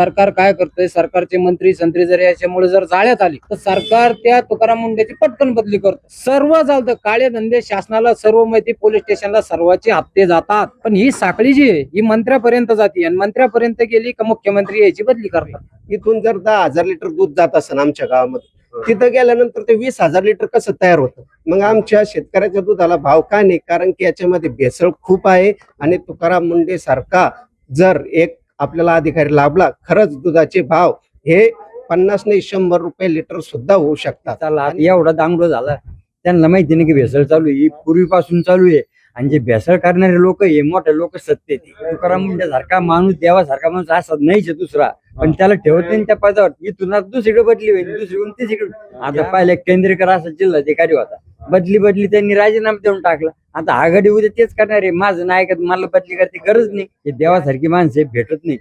सरकार काय करतंय, सरकारचे मंत्री संत्री जर याच्यामुळे जर जाळ्यात आली तर सरकार त्या तुकाराम मुंडेची पटकन बदली करतं. सर्व चालतं, काळे धंदे शासनाला सर्व माहिती, पोलीस स्टेशनला सर्वांचे हप्ते जातात, पण ही साखळी जी आहे ही मंत्र्यापर्यंत जाते आणि मंत्र्यापर्यंत गेली का मुख्यमंत्री याची बदली करतात. इथून जर 10,000 लिटर दूध जात असेल आमच्या गावामध्ये, तिथं गेल्यानंतर ते 20,000 लिटर कसं तयार होतं? मग आमच्या शेतकऱ्याच्या दुधाला भाव का नाही? कारण की याच्यामध्ये भेसळ खूप आहे. आणि तुकाराम मुंडे सारखा जर एक आपल्याला अधिकारी लाभला, खरंच दुधाचे भाव हे 50 नाही 100 रुपये लिटर सुद्धा होऊ शकतात. चला एवढा दांगडो झाला, त्यांना माहिती नाही की भेसळ चालू आहे, ही पूर्वीपासून चालू आहे. आणि जे भेसळ करणारे लोक हे मोठे लोक सत्य, तुकाराम मुंडे सारखा माणूस, देवासारखा माणूस असा नाहीच दुसरा, पण त्याला ठेवते त्या पदावर. इथून दुसरीकडे बदली होईल, दुसरीकडून तिसरीकडे. आता पहिले केंद्रेकर असा जिल्हाधिकारी होता, बदली त्यांनी राजीनामा देऊन टाकला. आता आघाडी उद्या तेच करणार आहे. माझं नाही ऐकत, मला बदली करायची गरज नाही. हे देवासारखी माणसे भेटत नाही.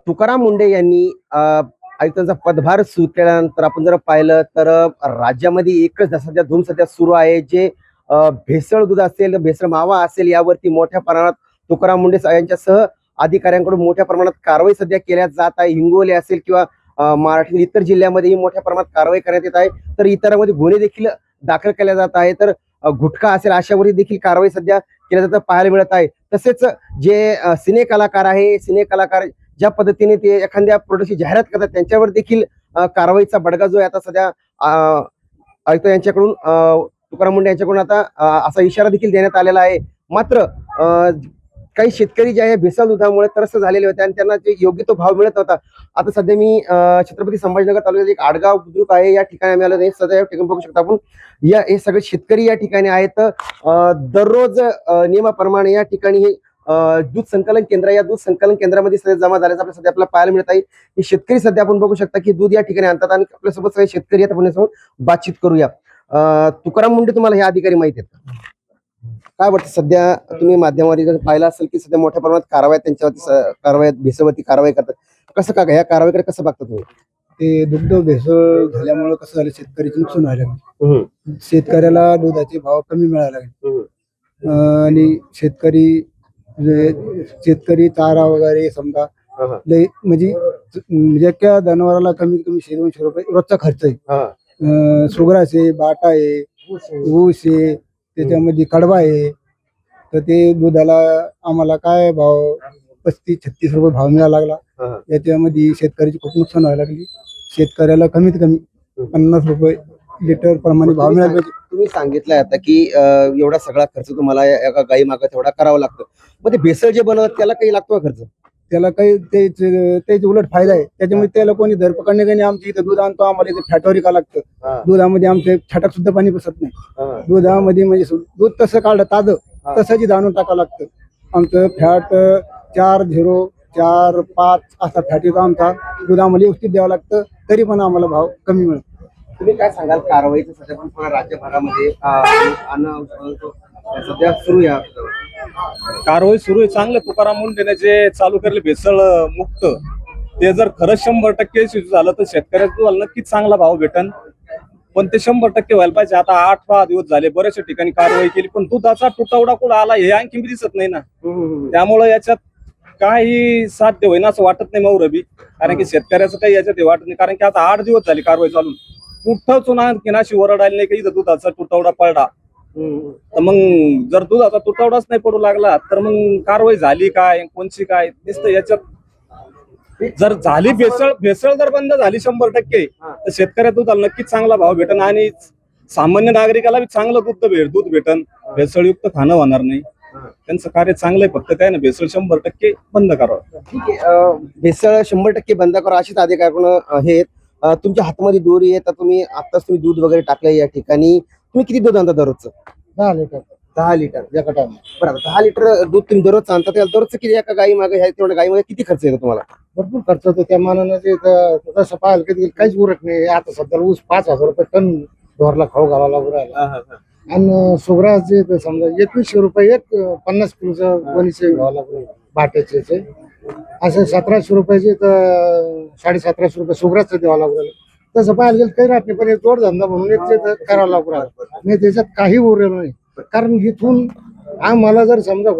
तुकाराम मुंडे यांनी आयुक्तांचा पदभार स्वीकारल्यानंतर आपण जर पाहिलं तर राज्यामध्ये एकच सध्या धूम सध्या सुरू आहे, जे भेसळ दूध असेल, भेसळ मावा असेल, यावरती मोठ्या प्रमाणात तुकाराम मुंडे यांच्यासह अधिकाऱ्यांकडून मोठ्या प्रमाणात कारवाई सध्या केल्या जात आहे. हिंगोली असेल किंवा मराठीतील इतर जिल्ह्यामध्येही मोठ्या प्रमाणात कारवाई करण्यात येत आहे. तर इतरांमध्ये गुन्हे देखील दाखल केले जात आहे. तर गुटखा असेल अशावरही देखील कारवाई सध्या केल्या जातं पाहायला मिळत आहे. तसेच जे सिने कलाकार आहे, सिने कलाकार ज्या पद्धतीने ते एखाद्या प्रोडक्टची जाहिरात करतात, त्यांच्यावर देखील कारवाईचा बडगा जो आहे आता सध्या आयुक्त यांच्याकडून, तुकाराम मुंडे यांच्याकडून आता असा इशारा देखील देण्यात आलेला आहे. मात्र काही शेतकरी जे आहे भेसळ दुधामुळे त्रस्त झालेले होते आणि त्यांना जे योग्य तो भाव मिळत होता. आता सध्या मी छत्रपती संभाजीनगर तालुक्यात एक आडगाव बुद्रुक आहे, या ठिकाणी आम्ही आलो. सध्या या ठिकाणी बघू शकता आपण, हे सगळे शेतकरी या ठिकाणी आहेत. दररोज नियमाप्रमाणे या ठिकाणी हे दूध संकलन केंद्र, या दूध संकलन केंद्रामध्ये सध्या जमा झाल्याचं सध्या आपल्याला पाहायला मिळत आहे. हे शेतकरी सध्या आपण बघू शकता की दूध या ठिकाणी आणतात आणि आपल्यासोबत सगळे शेतकरी आहेत. आपण बातचीत करूया. तुकाराम मुंडे तुम्हाला हे अधिकारी माहिती आहेत, काय वाटतं? सध्या तुम्ही माध्यमावर पाहिलं असेल की सध्या मोठ्या प्रमाणात कारवाई त्यांच्यावरती, कारवाई भेसळवरती कारवाई करतात. कसं का ह्या कारवाईकडे कसं बघता तुम्ही? ते दुग्ध भेसळ झाल्यामुळे कसं झालं, शेतकऱ्याचे नुकसान व्हायला लागले. शेतकऱ्याला दुधाचे भाव कमी मिळायला लागले आणि शेतकरी चारा वगैरे समजा लय म्हणजे एका जनावराला कमीत कमी 100-200 रुपये रोजचा खर्च आहे. सुगरा आहे, बाटा आहे, ऊस आहे, त्याच्यामध्ये कडबा आहे. तर ते दुधाला आम्हाला काय भाव 35-36 रुपये भाव मिळायला लागला. याच्यामध्ये शेतकऱ्याची खूप नुकसान व्हायला लागली. शेतकऱ्याला कमीत कमी 50 रुपये लिटर प्रमाणे भाव मिळाला पाहिजे. तुम्ही सांगितलं आता की एवढा सगळा खर्च तुम्हाला एका गाई मागे तेवढा करावा लागतो. मग ते भेसळ जे बनवतात त्याला काही लागतो खर्च? त्याला काही त्याचे उलट फायदा आहे. त्याच्यामुळे त्याला कोणी धरपकड नाही. आमच्या इथं दूध आणतो, आम्हाला इथे फॅटवर विकावं लागतं. दुधामध्ये आमचे छटाक सुद्धा पाणी बसत नाही. दुधामध्ये म्हणजे दूध तसं काढलं ताजं तसंच जाणून टाकावं लागतं. आमचं फॅट 4.045 असा फॅट येतो आमचा. दूध आम्हाला व्यवस्थित द्यावं लागतं, तरी पण आम्हाला भाव कमी मिळतो. तुम्ही काय सांगाल कारवाईचं सध्या पण राज्यभरामध्ये सध्या सुरू आहे? कारवाई सुरू आहे. चांगलं तुकाराम मुंडेने जे चालू केले भेसळ मुक्त, ते जर खरंच 100% यशस्वी झालं तर शेतकऱ्याला नक्कीच चांगला भाव भेटन. पण ते 100% व्हायला पाहिजे. आता 8-10 दिवस झाले, बऱ्याचशा ठिकाणी कारवाई केली, पण दुधाचा तुटवडा कुठं आला हे आणखी दिसत नाही ना. त्यामुळे याच्यात काही साध्य होईना असं वाटत नाही मौरबी. कारण की शेतकऱ्याचं काही याच्यात वाटत नाही. कारण की आता 8 दिवस झाली कारवाई चालून, कुठंच आणखी अशी वरड आली नाही की इथं दुधाचा तुटवडा पडला. तर मग जर दुधाचा तुटवडाच नाही पडू लागला तर मग कारवाई झाली काय, कोणची काय दिसतं याच्यात. जर झाली भेसळ जर बंद झाली 100%, तर शेतकऱ्या दुधाला नक्कीच चांगला भाव भेटन आणि सामान्य नागरिकाला बी चांगलं दूध भेटन. भेसळयुक्त खाणं होणार नाही. त्यांचं कार्य चांगलं आहे, फक्त काय ना भेसळ 100% बंद करावं. ठीक आहे, भेसळ 100% बंद करा अशीच अधिकारी हे तुमच्या हातामध्ये दोरी आहे. तर तुम्ही आताच दूध वगैरे टाकलंय या ठिकाणी. तुम्ही किती दूध आणता दररोजचं? 10 लिटर 10 लिटर एका टाइम. बरोबर. 10 लिटर दूध तुम्ही दररोज आणता. त्याला दररोजचं किती एका गाई मागे तेवढ्या गाईमध्ये किती खर्च येतो तुम्हाला? भरपूर खर्च होतो. त्या मानानं ते तसं पाहायला कधी काहीच उरत नाही. आता सध्या ऊस 5,000 रुपये टन ढोरला खाऊ घालायला लागू राहिला. आणि सुगराचे समजा 2100 रुपये एक 50 किलोचं गोणीचे घ्यावं लागू बाट्याचे. असे 1700 रुपयाचे तर 1750 रुपये सुगराचं द्यावं लागू राहिलं. तसं पाहायला गेलं काही राहत नाही, पण जोडधंदा म्हणून एक करावं लागू राहिलं नाही. त्याच्यात काही उरलेलं नाही. कारण इथून आम्हाला जर समजा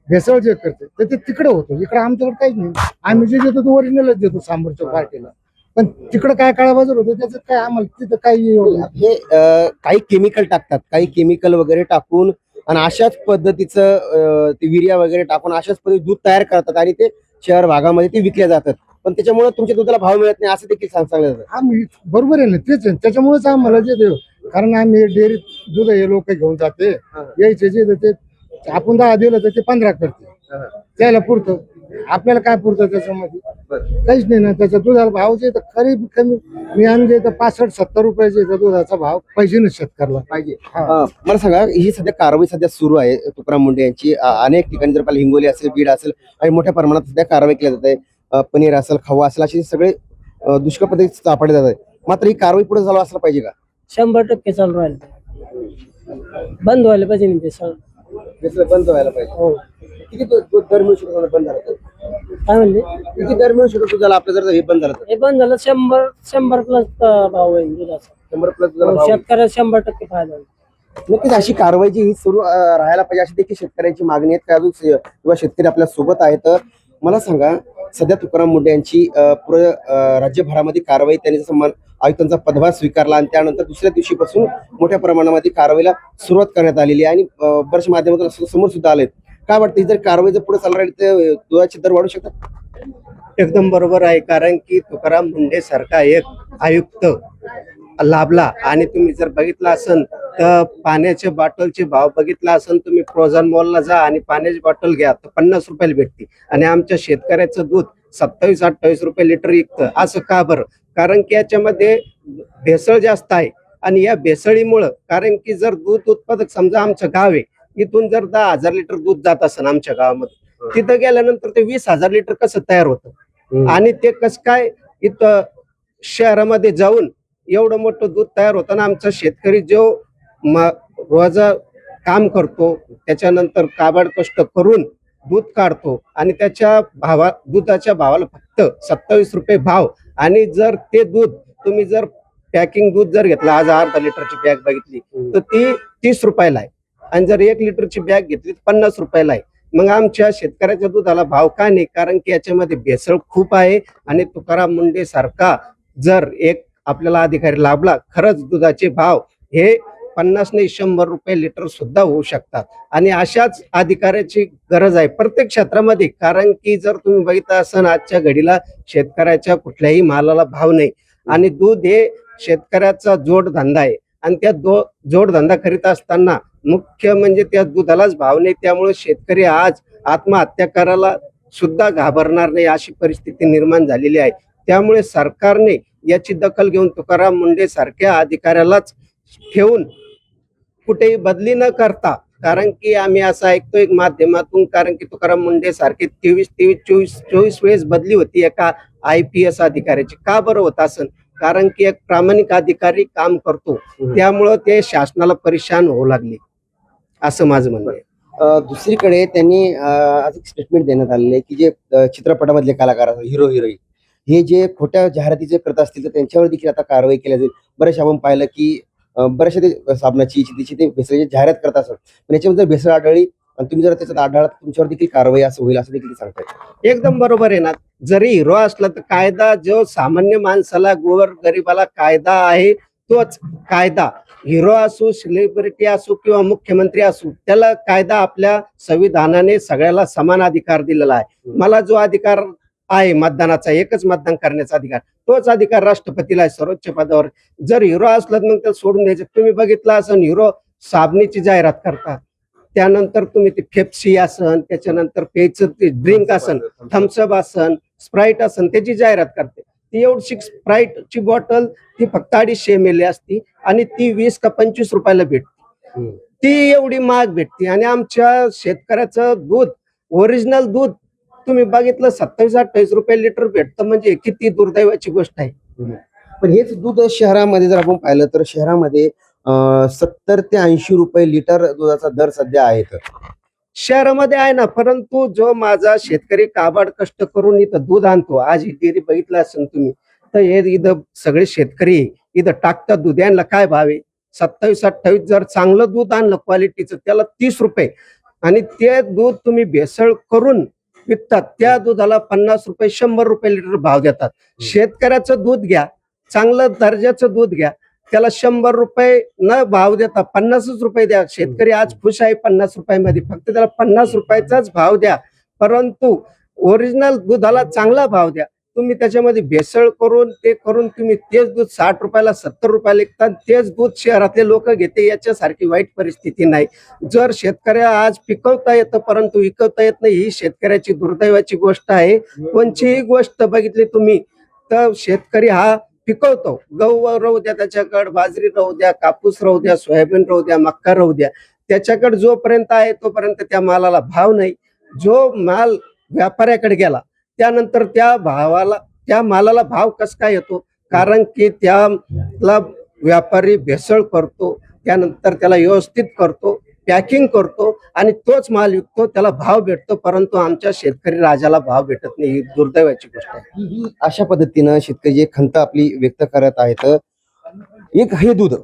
भेसळ जे करते तर ते तिकडे होतं, इकडे आमच्याकडे काहीच नाही. आम्ही जे देतो तो ओरिजिनलच देतो समोरच्या पार्टीला, पण तिकडे काय काळाबाजार होतो त्याचं काय आम्हाला तिथं काही हे काही केमिकल टाकतात, काही केमिकल वगैरे टाकून आणि अशाच पद्धतीचं ते युरिया वगैरे टाकून अशाच पद्धतीने दूध तयार करतात आणि ते शहर भागामध्ये ते विकले जातात. पण त्याच्यामुळे तुमच्या दुधाला भाव मिळत नाही असं देखील सांगलं जातं. आम्ही बरोबर आहे ना, तेच आहे. त्याच्यामुळेच आम्हाला जे देव, कारण आम्ही डेअरीत दूध हे लोक घेऊन जाते, यायचे जे ते आपण 10 दिलं तर ते 15 करते, त्याला पुरतं. आपल्याला काय पुरतं त्याच्यामध्ये? काहीच नाही ना. त्याच्या दुधाला भाव जे खरी कमी मी आणले तर 65-70 रुपयाचे दुधाचा भाव पाहिजे ना शेतकऱ्याला. पाहिजे. मला सांगा, ही सध्या कारवाई सध्या सुरू आहे तुकाराम मुंडे यांची. अनेक ठिकाणी जर पाहिलं, हिंगोली असेल, बीड असेल आणि मोठ्या प्रमाणात सध्या कारवाई केली जाते. पनीर असेल, खवा असेल, असे सगळे दुष्काळ पद्धतीत सापडले जातात. मात्र ही कारवाई पुढे चालू असलं पाहिजे का? 100% चालू राहील. बंद व्हायला पाहिजे ना भेसळ. भेसळ बंद व्हायला पाहिजे. हो. किती दर मिळू शकतो बंद झाला तर? काय म्हणले? किती दर मिळू शकतो तुझ्याला आपलं जर हे बंद झालं तर? हे बंद झालं 100 प्लस भाव होईल दुधाचा. 100 प्लस हो, शेतकऱ्याला 100% फायदा होईल. नक्कीच अशी कारवाई जी ही सुरू राहायला पाहिजे अशी देखील शेतकऱ्यांची मागणी आहे. काय अजून किंवा शेतकरी आपल्या सोबत आहेत? मला सांगा, सध्या तुकाराम मुंडे यांची पुढे राज्यभरामध्ये कारवाई, त्यांनी जसं आयुक्तांचा पदभार स्वीकारला आणि त्यानंतर दुसऱ्या दिवशीपासून मोठ्या प्रमाणामध्ये कारवाईला सुरुवात करण्यात आलेली आहे आणि बऱ्याच माध्यमातून समोर सुद्धा आलेत. काय वाटतं, ही जर कारवाई जर पुढे चालू राहिली तर दुधाचे दर वाढू शकतात? एकदम बरोबर आहे, कारण की तुकाराम मुंडे सारखा एक आयुक्त लाभला. आणि तुम्ही जर बघितलं असन तर पाण्याच्या बॉटलचे भाव बघितला असन तुम्ही, फ्रोझन मॉलला जा आणि पाण्याची बॉटल घ्या तर 50 रुपयाला भेटते आणि आमच्या शेतकऱ्याचं दूध 27-28 रुपये लिटर विकतं. असं का बरं? कारण की याच्यामध्ये भेसळ जास्त आहे. आणि या भेसळीमुळं, कारण की जर दूध उत्पादक समजा आमचं गाव आहे, इथून जर 10,000 लिटर दूध जात असेल आमच्या गावामध्ये, तिथं गेल्यानंतर ते 20,000 लिटर कसं तयार होतं आणि ते कसं काय इथं शहरामध्ये जाऊन एवढं मोठं दूध तयार होताना आमचा शेतकरी जो रोज काम करतो, त्याच्यानंतर काबाड कष्ट करून दूध काढतो आणि त्याच्या दुधाच्या भावाला फक्त 27 रुपये भाव. आणि जर ते दूध तुम्ही जर पॅकिंग दूध जर घेतलं, आज अर्धा लिटरची बॅग बघितली तर ती 30 रुपयाला आहे आणि जर 1 लिटरची बॅग घेतली तर 50 रुपयाला आहे. मग आमच्या शेतकऱ्याच्या दुधाला भाव का नाही? कारण की याच्यामध्ये भेसळ खूप आहे. आणि तुकाराम मुंडे सारखा जर एक आपल्याला अधिकारी लाभला, खरंच दुधाचे भाव हे 50 नाही 100 रुपये लिटर सुद्धा होऊ शकतात. आणि अशाच अधिकाऱ्याची गरज आहे प्रत्येक क्षेत्रामध्ये. कारण की जर तुम्ही बघितलं असाल, आजच्या घडीला शेतकऱ्याच्या कुठल्याही मालाला भाव नाही आणि दूध हे शेतकऱ्याचा जोडधंदा आहे. आणि त्या जोडधंदा करीत असताना मुख्य म्हणजे त्या दुधालाच भाव नाही, त्यामुळे शेतकरी आज आत्महत्या करायला सुद्धा घाबरणार नाही अशी परिस्थिती निर्माण झालेली आहे. त्यामुळे सरकारने याची दखल घेऊन तुकाराम मुंडे सारख्या अधिकाऱ्यालाच ठेवून कुठेही बदली न करता, कारण की आम्ही असं ऐकतो एक माध्यमातून, कारण की तुकाराम मुंडे सारखे 23-24 वेळेस बदली होती एका IPS अधिकाऱ्याची. का बरं होत असेल? कारण की एक प्रामाणिक अधिकारी काम करतो, त्यामुळं ते शासनाला परेशान होऊ लागले, असं माझं म्हणणं आहे. दुसरीकडे त्यांनी आज एक स्टेटमेंट देण्यात आलेलं आहे की जे चित्रपटामधले कलाकार, हिरो हिरोईन हे जे खोट्या जाहिराती करत असतील तर त्यांच्यावर देखील आता कारवाई केली जाईल. बरेचसे आपण पाहिलं की बरेचसे ते साबणाची तिची ते भेसळीची जाहिरात करत असतात, पण याच्यामध्ये जर भेसळ आढळली आणि तुम्ही जर त्याच्यात आढळला तर तुमच्यावर देखील कारवाई असं होईल असं देखील सांगताय. एकदम बरोबर आहे ना. जरी हिरो असला तर कायदा जो सामान्य माणसाला, गोर गरिबाला कायदा आहे तोच कायदा, हिरो असो, सेलिब्रिटी असो किंवा मुख्यमंत्री असो, त्याला कायदा आपल्या संविधानाने सगळ्याला समान अधिकार दिलेला आहे. मला जो अधिकार आहे मतदानाचा, एकच मतदान करण्याचा अधिकार, तोच अधिकार राष्ट्रपतीला आहे सर्वोच्च पदावर. जर हिरो असला तर मग त्याला सोडून द्यायचं. तुम्ही बघितलं असं, हिरो साबणीची जाहिरात करतात, त्यानंतर तुम्ही ते पेप्सी असन, त्याच्यानंतर पेयचं ते ड्रिंक असन, थम्सअप असन, स्प्राईट असन, त्याची जाहिरात करते. ती एवढी स्प्राईटची बॉटल ती फक्त 250 ml असती आणि ती 20 का 25 रुपयाला भेटते. ती एवढी महाग भेटते. आणि आमच्या शेतकऱ्याचं दूध, ओरिजिनल दूध तुम्ही बघितलं 27-28 रुपये लिटर भेटतं, म्हणजे किती दुर्दैवाची गोष्ट आहे. पण हेच दूध शहरामध्ये जर आपण पाहिलं तर शहरामध्ये 70 ते 80 रुपये लिटर दुधाचा दर सध्या आहे. तर शहरामध्ये आहे ना, परंतु जो माझा शेतकरी काबाड कष्ट करून इथं दूध आणतो, आज ही डेअरी बघितलं असेल तुम्ही, तर हे इथं सगळे शेतकरी इथं टाकतात दूध. यांना काय भाव आहे? 27-28. जर चांगलं दूध आणलं क्वालिटीचं त्याला 30 रुपये आणि ते दूध तुम्ही भेसळ करून विकतात. त्या दुधाला 50 रुपये 100 रुपये लिटर भाव देतात. शेतकऱ्याचं दूध घ्या, चांगलं दर्जाचं दूध घ्या, त्याला 100 रुपये न भाव देता 50 रुपये द्या. शेतकरी आज खुश आहे 50 रुपयामध्ये, फक्त त्याला 50 रुपयाचाच भाव द्या. परंतु ओरिजिनल दुधाला चांगला भाव द्या. तुम्ही त्याच्यामध्ये भेसळ करून तुम्ही तेच दूध 60 रुपयाला 70 रुपयाला विकतात. तेच दूध शहरातले लोक घेते. याच्यासारखी वाईट परिस्थिती नाही. जर शेतकऱ्या आज पिकवता येतं परंतु विकवता येत नाही, ही शेतकऱ्याची दुर्दैवाची गोष्ट आहे. कोणतीही गोष्ट बघितली तुम्ही तर शेतकरी हा पिकवतो. गहू राहू द्या त्याच्याकडे, बाजरी राहू द्या, कापूस राहू द्या, सोयाबीन राहू द्या, मक्का राहू द्या, त्याच्याकडे जोपर्यंत आहे तोपर्यंत त्या मालाला भाव नाही. जो माल व्यापाऱ्याकडे गेला त्यानंतर त्या मालाला भाव कस काय येतो? कारण की त्याला व्यापारी भेसळ करतो, त्यानंतर त्याला व्यवस्थित करतो, पॅकिंग करतो आणि तोच माल विकतो, त्याला भाव भेटतो. परंतु आमच्या शेतकरी राजाला भाव भेटत नाही. ही दुर्दैवाची गोष्ट आहे. ही अशा पद्धतीनं शेतकरी जे खंत आपली व्यक्त करत आहेत. एक हे दूध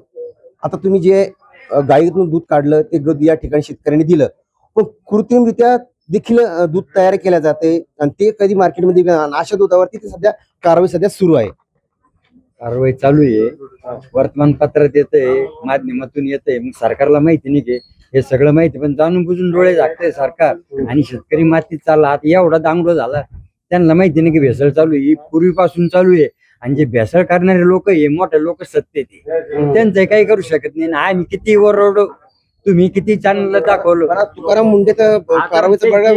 आता तुम्ही जे गाईतून दूध काढलं ते दूध या ठिकाणी शेतकऱ्यांनी दिलं, पण कृत्रिमरित्या देखील दूध तयार केलं जाते आणि ते कधी मार्केटमध्ये अशा दुधावरती ते कारवाई सध्या सुरू आहे. कारवाई चालू आहे, वर्तमानपत्रात येतंय, माध्यमातून येतंय. मग सरकारला माहिती नाही की हे सगळं माहिती, पण जाणून बुजून डोळे झाकतंय सरकार आणि शेतकरी मातीत चालला. आता एवढा दांगडो झाला, त्यांना माहिती नाही की भेसळ चालू आहे. ही पूर्वीपासून चालू आहे आणि जे भेसळ करणारे लोक हे मोठे लोक सत्तेत आहे, त्यांचं काही करू शकत नाही. आणि आम्ही किती ओरडो, तुम्ही किती चॅनलला दाखवलं, पण तुकाराम मुंडे तर कारवाईचं बघा.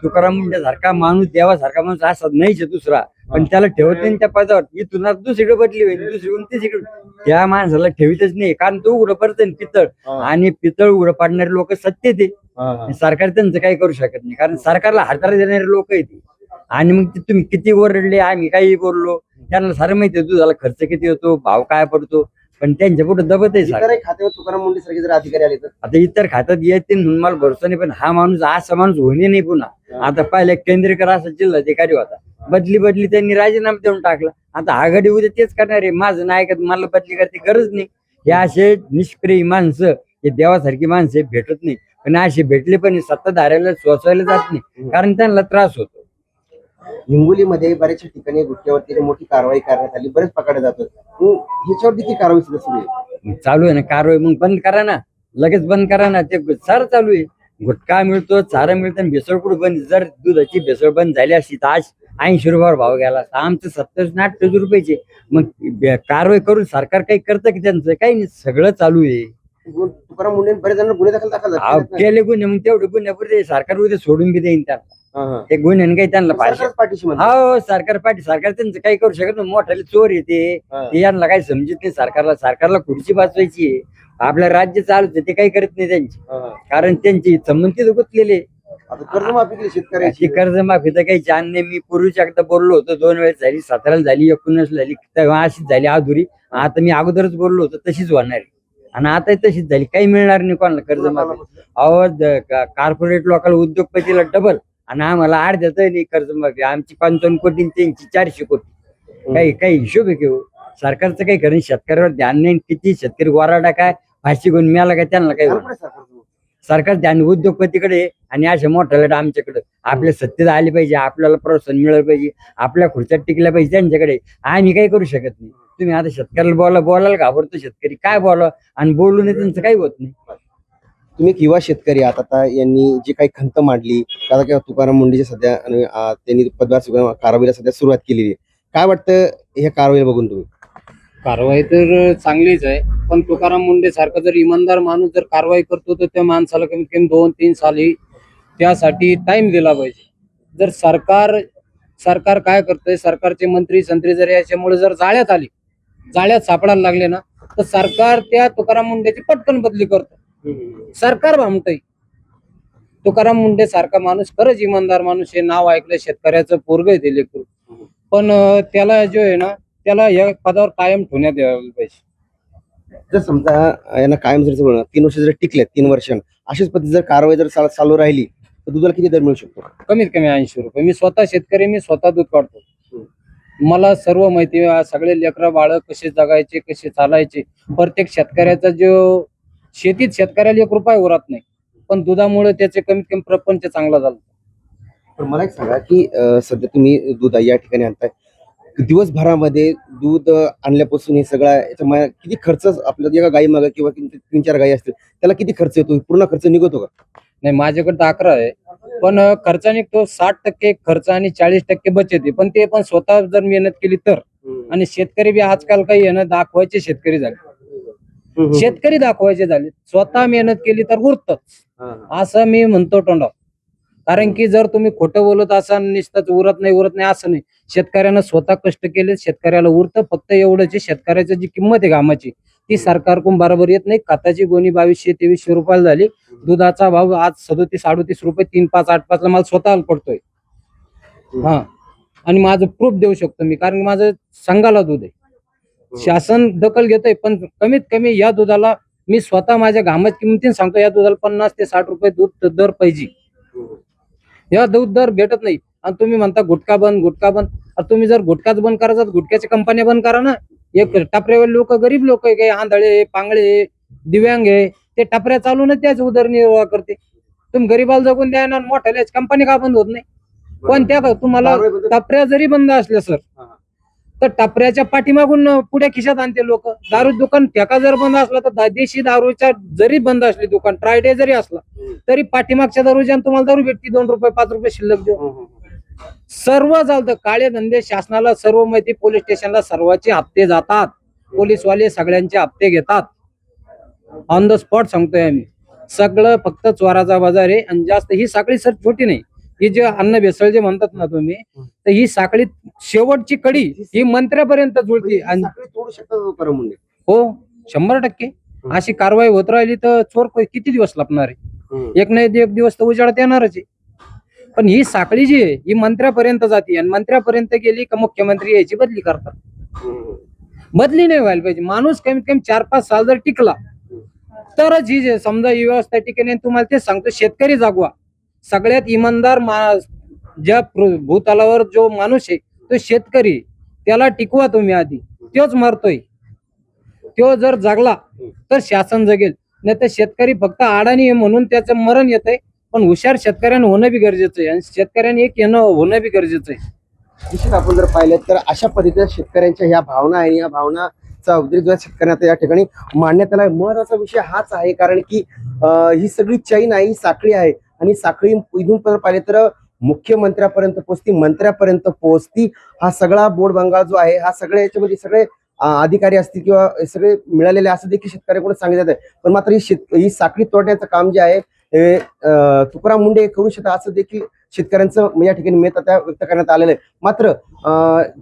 तुकाराम मुंडे सारखा माणूस, देवासारखा माणूस असा नाहीच आहे दुसरा, पण त्याला ठेवत नाही त्या पदावर. इथून दुसरीकडे बदली होईल, दुसरीकडून तिसरीकडे. त्या माणसाला ठेवीतच नाही, कारण तो उघडं पडतं पितळ, आणि पितळ उघडं पाडणारे लोक सत्तेत आहे. सरकार त्यांचं काही करू शकत नाही, कारण सरकारला हाताला देणारे लोक आहेत. आणि मग ते तुम्ही किती ओरडले, आम्ही काही बोललो, त्यांना सारं माहिती आहे तुझा खर्च किती होतो, भाव काय पडतो, पण त्यांच्या पुढे दबत आहे सरकार. इतरही खात्यावर तुकाराम मुंडे सारखे जर अधिकारी आले तर आता इतर खात्यात येतील म्हणून मला भरोसा नाही, पण हा माणूस असा माणूस होणे नाही पुन्हा. आता पाहिलं केंद्रेकर असा जिल्हाधिकारी होता, बदली त्यांनी राजीनामा देऊन टाकला. आता आघाडी उद्या तेच करणार आहे. माझं नाही ऐकत, मला बदली करायची गरज नाही. हे असे निष्क्रिय माणसं, हे देवासारखी माणसं भेटत नाही. पण असे भेटले पण सत्ताधाऱ्याला सोसायला जात नाही, कारण त्यांना त्रास होतो. हिंगोलीमध्ये बऱ्याचशा ठिकाणी गुटख्यावरती मोठी कारवाई करण्यात आली, बरेच पकडे जातात. ह्याच्यावर देखील कारवाई सुद्धा सुरू आहे. चालू आहे ना कारवाई, मग बंद करा ना, लगेच बंद करा ना. ते सारं चालू आहे, गुटखा मिळतो, चारा मिळतं, आणि भेसळ कुठं बंद. जर दुधाची भेसळ बंद झाली असती तर आज 80 रुपयावर भाव गेला, आमचं 70-80 रुपयाचे. मग कारवाई करून सरकार काही करतं की त्यांचं काही नाही, सगळं चालू आहे. तुकाराम मुंडे बरेच जण गुन्हे दाखल केले गुन्हे, मग तेवढे गुन्ह्यापुरते सरकार उद्या सोडून बी देईन त्यांना. ते गुन्ह्याने काही त्यांना पाहिजे. पाठीशी हो, सरकार त्यांचं काही करू शकत नाही. मोठ्याला चोर येते, ते यांना काही समजत नाही. सरकारला खुर्ची वाचवायची आहे. आपलं राज्य चालूच आहे, ते काही करत नाही त्यांची, कारण त्यांची संबंधित गुंतलेले. कर्जमाफी केली शेतकऱ्याची. कर्जमाफी तर काही छान नाही. मी पूर्वीच्या एकदा बोललो होतो, 2 वेळेस झाली, 17ला झाली, 19 झाली, तेव्हा अशीच झाली अधुरी. आता मी अगोदरच बोललो होतो तशीच होणार आहे, आणि आता तशीच झाली. काही मिळणार नाही कोणाला कर्जमाफी. अहो, कॉर्पोरेट लोकांना, उद्योगपतीला डबल, आणि आम्हाला अर्ध्यात नाही कर्जमाफी. आमची 55 कोटी, त्यांची 400 कोटी. काही हिशोब आहे घेऊ. सरकारचं काही करेन, शेतकऱ्यावर ध्यान नाही. किती शेतकरी वराडा काय फाशी घेऊन मिळाला काय, त्यांना काही सरकार ध्यान उद्योगपतीकडे आणि अशा मोठ्याला आमच्याकडे. आपल्या सत्तेत आली पाहिजे, आपल्याला प्रोत्साहन मिळालं पाहिजे, आपल्या खुर्च्यात टिकल्या पाहिजे त्यांच्याकडे. आम्ही काही करू शकत नाही. तुम्ही आता शेतकऱ्याला बोलायला घाबरतो, शेतकरी काय बोला, आणि बोलू नये त्यांचं काही होत नाही. तुम्ही एक युवा शेतकरी आहात. आता यांनी जी काही खंत मांडली, आता किंवा तुकाराम मुंडेच्या सध्या त्यांनी पदभार कारवाईला सध्या सुरुवात केलेली आहे, काय वाटतं ह्या कारवाईला बघून तुम्ही? कारवाई तर चांगलीच आहे, पण तुकाराम मुंडे सारखा जर इमानदार माणूस जर कारवाई करतो तर त्या माणसाला कमीत कमी 2-3 साली त्यासाठी टाइम दिला पाहिजे. जर सरकार काय करतंय, सरकारचे मंत्री संत्री जर याच्यामुळे जर जाळ्यात सापडायला लागले ना, तर सरकार त्या तुकाराम मुंडेची पटकन बदली करतो. सरकार भामटय. तुकाराम मुंडे सारखा माणूस खरंच इमानदार माणूस आहे. नाव ऐकलं, शेतकऱ्याचं पोरग आहे ते लेकरू, पण त्याला जो आहे ना, त्याला या पदावर कायम ठेवण्यात यायला पाहिजे. जर समजा यांना कायम जर 3 वर्ष जर टिकले, 3 वर्ष अशीच पद्धती जर कारवाई जर चालू राहिली तर दुधाला किती दर मिळू शकतो? कमीत कमी 80 रुपये. मी स्वतः शेतकरी, मी स्वतः दूध काढतो. मला सर्व माहिती आहे, सगळे लेकरं बाळ कसे जगायचे, कसे चालायचे. प्रत्येक शेतकऱ्याचा जो शेतीत शेतकऱ्याला 1 रुपया उरत नाही. पण दुधामुळे त्याचे कमीत कमी प्रपंच चांगला झाला. पण मला एक सांगा की सध्या तुम्ही दूध या ठिकाणी आणताय, दिवसभरामध्ये दूध आणल्यापासून हे सगळं याच्यामुळे किती खर्च आपल्या एका गाई मागे किंवा 3-4 गाई असतील त्याला किती खर्च येतो, पूर्ण खर्च निघतो का? नाही, माझ्याकडे तर 11 आहे, पण खर्च निघतो 60% खर्च आणि 40% बचत आहे. पण ते पण स्वतः जर मेहनत केली तर. आणि शेतकरी बी आजकाल काही आहे ना, दाखवायचे शेतकरी झाले. शेतकरी दाखवायचे झाले, स्वतः मेहनत केली तर उरतच असं मी म्हणतो तोंडावर. कारण की जर तुम्ही खोटं बोलत असाल नुसतंच उरत नाही असं नाही. शेतकऱ्यानं स्वतः कष्ट केले, शेतकऱ्याला उरतं. फक्त एवढंच शेतकऱ्याची जी किंमत आहे घामाची ती सरकारकडून बरोबर येत नाही. खताची गोणी 2200-2300 रुपयाला झाली. दुधाचा भाव आज 37-38 रुपये 3, 5, 8, 5 ला मला स्वतःला पडतोय. हा, आणि माझं प्रूफ देऊ शकतो मी, कारण माझं संघाला दूध आहे. शासन दखल घेतोय, पण कमीत कमी या दुधाला मी स्वतः माझ्या घामाच्या किमतीने सांगतो, या दुधाला 50 ते 60 रुपये दूध दर पाहिजे. या दूध दर भेटत नाही. आणि तुम्ही म्हणता गुटखा बंद. तुम्ही जर गुटखाच बंद करायचा तर गुटख्याच्या कंपन्या बंद करा ना. एक टपऱ्यावर लोक, गरीब लोक आहे, काही आंधळे, पांगळे, दिव्यांग आहे, ते टपऱ्या चालूनच त्याच उदरनिर्वाह करते. तुम्ही गरीबाला जगून द्या ना, मोठ्या कंपनी का बंद होत नाही? कोणत्या तुम्हाला टपऱ्या जरी बंद असल्या सर, तर टपऱ्याच्या पाठीमागून पुढे खिशात आणते लोक. दारू दुकान ठेका जर बंद असला तर देशी दारूच्या जरी बंद असली दुकान, ट्रायडे जरी असला तरी पाठीमागच्या दारूच्या तुम्हाला दारू भेटते 2 रुपये 5 रुपये शिल्लक देऊ. सर्व चालतं. काळे धंदे शासनाला सर्व माहिती. पोलीस स्टेशनला सर्वांचे हप्ते जातात. पोलीसवाले सगळ्यांचे हप्ते घेतात. ऑन द स्पॉट सांगतोय आम्ही. सगळं फक्त चोराचा बाजार आहे. आणि जास्त ही साखळी सर छोटी नाही. ही जे अन्न भेसळ जे म्हणतात ना तुम्ही, तर ही साखळी शेवटची कडी ही मंत्र्यापर्यंत जुळती. आणि तोडू शकतात तुकाराम मुंडे. हो, 100%. अशी कारवाई होत राहिली तर चोर किती दिवस लपणार आहे? एक नाही एक दिवस तर उजाडत येणारच आहे. पण ही साखळी जी आहे ही मंत्र्यापर्यंत जाते, आणि मंत्र्यापर्यंत गेली का मुख्यमंत्री याची बदली करतात. बदली नाही व्हायला पाहिजे. माणूस कमीत कमी 4-5 साल जर टिकला तरच ही जे समजा ही व्यवस्था टिकेल. तुम्हाला ते सांगतो, शेतकरी जागवा. सगळ्यात इमानदार ज्या भूतलावर जो माणूस आहे तो शेतकरी. त्याला टिकवा तुम्ही आधी. तोच मरतोय. तो जर जगला तर शासन जगेल. नाही तर शेतकरी फक्त अडाणी आहे म्हणून त्याचं मरण येतंय. पण हुशार शेतकऱ्यांना होणं बी गरजेचं आहे, आणि शेतकऱ्यांनी एक येणं होणं बी गरजेचं आहे. निश्चित आपण जर पाहिलं तर अशा पद्धतीने शेतकऱ्यांच्या ह्या भावना आहे, या भावनाचा उद्रेक जो शेतकऱ्यांना या ठिकाणी मांडण्यात आला. महत्वाचा विषय हाच आहे, कारण की ही सगळी चैन आहे, ही साखळी आहे, आणि साखळी इथून पाहिले तर मुख्यमंत्र्यापर्यंत पोहोचती, मंत्र्यापर्यंत पोहोचती. हा सगळा बोर्ड बंगाल जो आहे, हा सगळ्या याच्यामध्ये सगळे अधिकारी असतील किंवा सगळे मिळालेले असं देखील शेतकऱ्याकडून सांगितलं आहे. पण मात्र ही साखळी तोडण्याचं काम जे आहे हे तुकाराम मुंडे करू शकतात असं देखील शेतकऱ्यांचं या ठिकाणी मत आता व्यक्त करण्यात आलेलं आहे. मात्र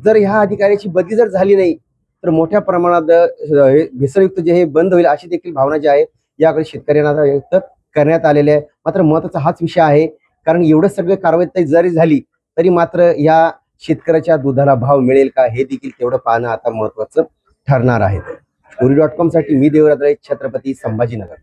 जर ह्या अधिकाऱ्याची बदली जर झाली नाही तर मोठ्या प्रमाणात हे भेसळयुक्त जे हे बंद होईल अशी देखील भावना जी आहे याकडे शेतकऱ्यांना व्यक्त करण्यात आलेले आहे. मात्र महत्वाचा हाच विषय आहे, कारण एवढं सगळं कारवाई जरी झाली तरी मात्र या शेतकऱ्याच्या दुधाला भाव मिळेल का हे देखील तेवढं पाहणं आता महत्वाचं ठरणार आहे. story.com साठी मी देवराज, छत्रपती संभाजीनगर.